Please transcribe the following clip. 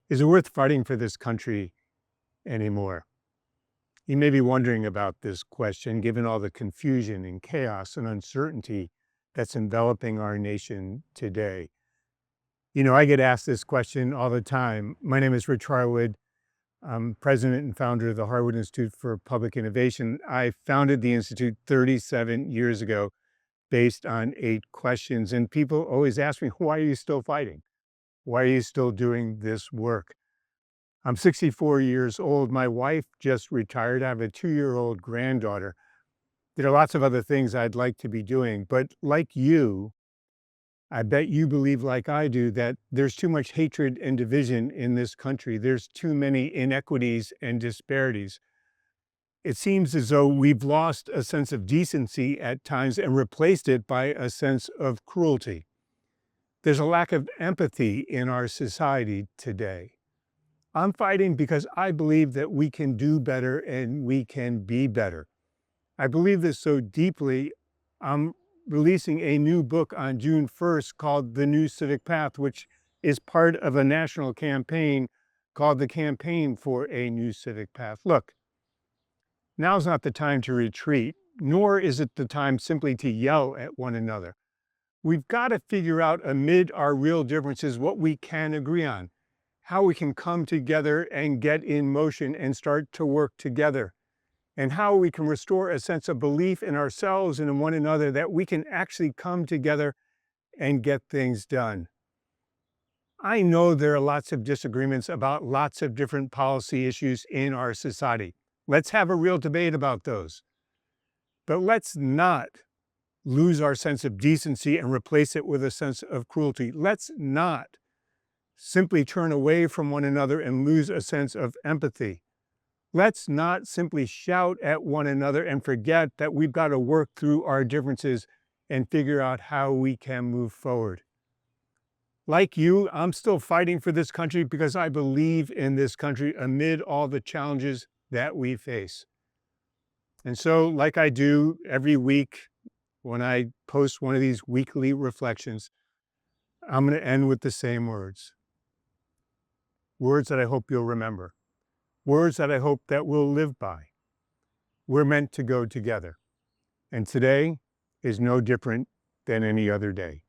Is it worth fighting for this country anymore? You may be wondering about this question, given all the confusion and chaos and uncertainty that's enveloping our nation today. I get asked this question all the time. My name is Rich Harwood. I'm president and founder of the Harwood Institute for Public Innovation. I founded the Institute 37 years ago based on 8 questions. And people always ask me, why are you still fighting? Why are you still doing this work? I'm 64 years old. My wife just retired. I have a 2-year-old granddaughter. There are lots of other things I'd like to be doing, but like you, I bet you believe like I do that there's too much hatred and division in this country. There's too many inequities and disparities. It seems as though we've lost a sense of decency at times and replaced it by a sense of cruelty. There's a lack of empathy in our society today. I'm fighting because I believe that we can do better and we can be better. I believe this so deeply, I'm releasing a new book on June 1st called The New Civic Path, which is part of a national campaign called the Campaign for a New Civic Path. Look, now's not the time to retreat, nor is it the time simply to yell at one another. We've got to figure out amid our real differences what we can agree on, how we can come together and get in motion and start to work together, and how we can restore a sense of belief in ourselves and in one another that we can actually come together and get things done. I know there are lots of disagreements about lots of different policy issues in our society. Let's have a real debate about those. But let's not lose our sense of decency and replace it with a sense of cruelty. Let's not simply turn away from one another and lose a sense of empathy. Let's not simply shout at one another and forget that we've got to work through our differences and figure out how we can move forward. Like you, I'm still fighting for this country because I believe in this country amid all the challenges that we face. And so, like I do every week when I post one of these weekly reflections, I'm going to end with the same words. Words that I hope you'll remember. Words that I hope that we'll live by. We're meant to go together. And today is no different than any other day.